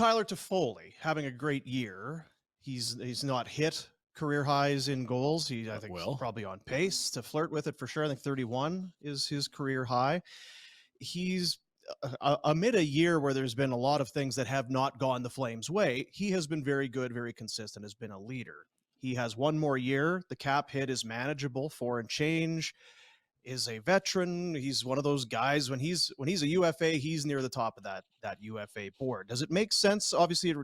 Tyler Toffoli having a great year. He's not hit career highs in goals. I think he's probably on pace to flirt with it for sure. I think 31 is his career high. He's amid a year where there's been a lot of things that have not gone the Flames' way. He has been very good, very consistent, has been a leader. He has one more year. The cap hit is manageable, 4 and change. Is a veteran. He's one of those guys when he's a UFA, he's near the top of that UFA board. Does it make sense? Obviously, it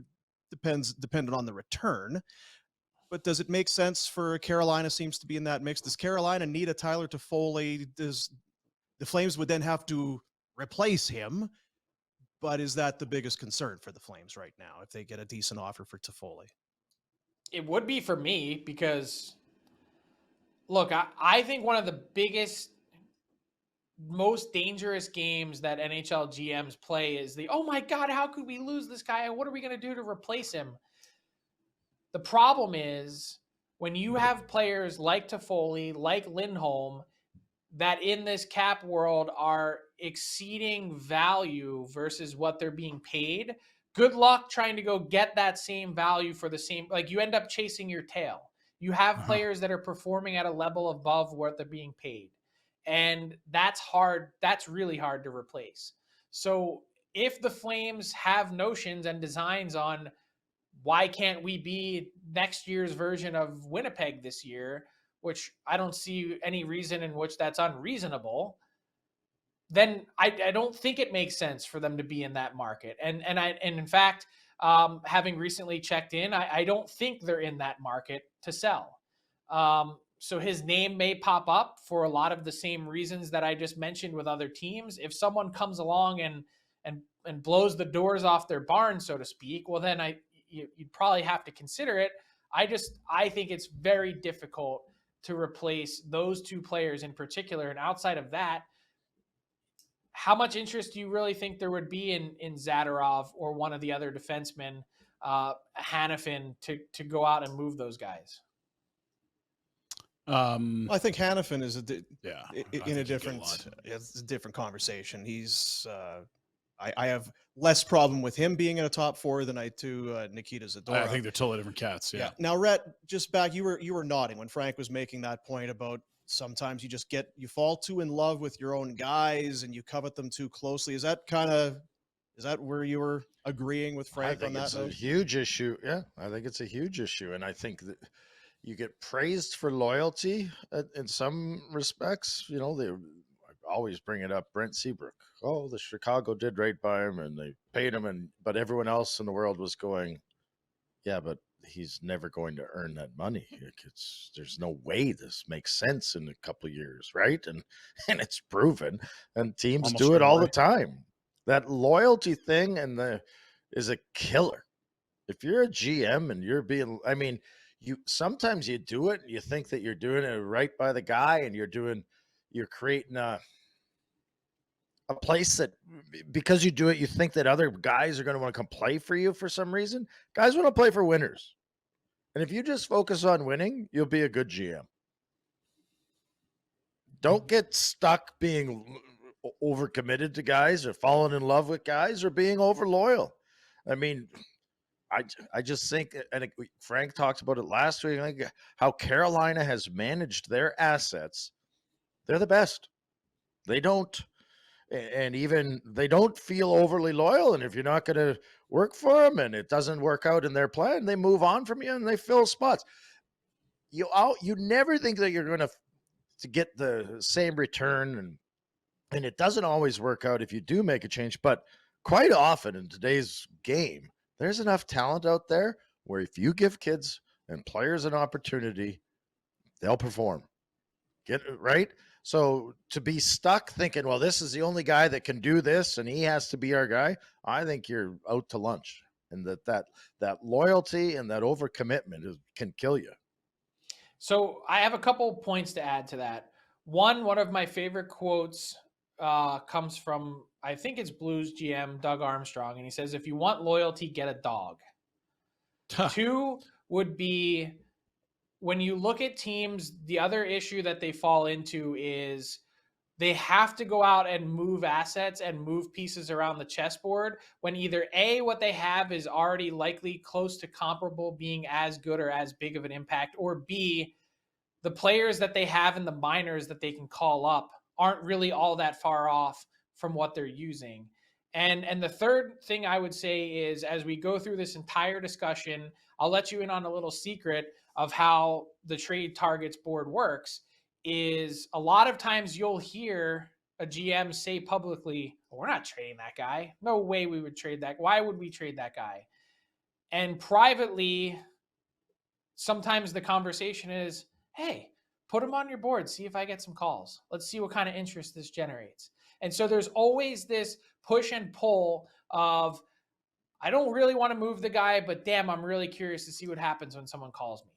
dependent on the return. But does it make sense for Carolina? Seems to be in that mix. Does Carolina need a Tyler Toffoli? Does the Flames would then have to replace him? But is that the biggest concern for the Flames right now if they get a decent offer for Toffoli? It would be for me because, look, I think one of the biggest, most dangerous games that NHL GMs play is oh my God, how could we lose this guy? What are we going to do to replace him? The problem is when you have players like Toffoli, like Lindholm, that in this cap world are exceeding value versus what they're being paid. Good luck trying to go get that same value for the same, like you end up chasing your tail. You have players that are performing at a level above what they're being paid. And that's hard. That's really hard to replace. So if the Flames have notions and designs on why can't we be next year's version of Winnipeg this year, which I don't see any reason in which that's unreasonable, then I don't think it makes sense for them to be in that market. And in fact, having recently checked in, I don't think they're in that market to sell. So his name may pop up for a lot of the same reasons that I just mentioned with other teams. If someone comes along and blows the doors off their barn, so to speak, well, then you'd probably have to consider it. I think it's very difficult to replace those two players in particular. And outside of that, how much interest do you really think there would be in Zadorov or one of the other defensemen, Hanifin, to go out and move those guys? I think Hanifin is it's a different conversation. He's I have less problem with him being in a top 4 than I do Nikita Zadorov. I think they're totally different cats. Yeah. Now, Rhett, just back, you were nodding when Frank was making that point about sometimes you fall too in love with your own guys and you covet them too closely. Is that where you were agreeing with Frank on that? It's a huge issue. Yeah, I think it's a huge issue, and I think that you get praised for loyalty in some respects. You know, they always bring it up. Brent Seabrook. Oh, the Chicago did right by him, and they paid him, but everyone else in the world was going, yeah, but he's never going to earn that money. There's no way this makes sense in a couple of years, right? And it's proven, and teams do it all the time. That loyalty thing is a killer. If you're a GM and you're being, I mean, sometimes you do it and you think that you're doing it right by the guy, and you're creating a place that, because you do it, you think that other guys are going to want to come play for you for some reason. Guys want to play for winners. And if you just focus on winning, you'll be a good GM. Don't get stuck being overcommitted to guys or falling in love with guys or being over loyal. I mean, I just think, and Frank talked about it last week, like how Carolina has managed their assets. They're the best. They don't feel overly loyal. And if you're not going to work for them and it doesn't work out in their plan, they move on from you and they fill spots. You never think that you're going to get the same return, and it doesn't always work out if you do make a change. But quite often in today's game, there's enough talent out there where if you give kids and players an opportunity, they'll perform. Get it right? So to be stuck thinking, well, this is the only guy that can do this and he has to be our guy, I think you're out to lunch. And that loyalty and that overcommitment can kill you. So I have a couple points to add to that. One of my favorite quotes comes from, I think it's Blues GM Doug Armstrong, and he says, if you want loyalty, get a dog. 2 would be, when you look at teams, the other issue that they fall into is they have to go out and move assets and move pieces around the chessboard when either A, what they have is already likely close to comparable being as good or as big of an impact, or B, the players that they have in the minors that they can call up aren't really all that far off from what they're using. And the third thing I would say is, as we go through this entire discussion, I'll let you in on a little secret of how the trade targets board works. Is a lot of times you'll hear a GM say publicly, we're not trading that guy. No way we would trade that. Why would we trade that guy? And privately, sometimes the conversation is, hey, put him on your board. See if I get some calls. Let's see what kind of interest this generates. And so there's always this push and pull of, I don't really want to move the guy, but damn, I'm really curious to see what happens when someone calls me.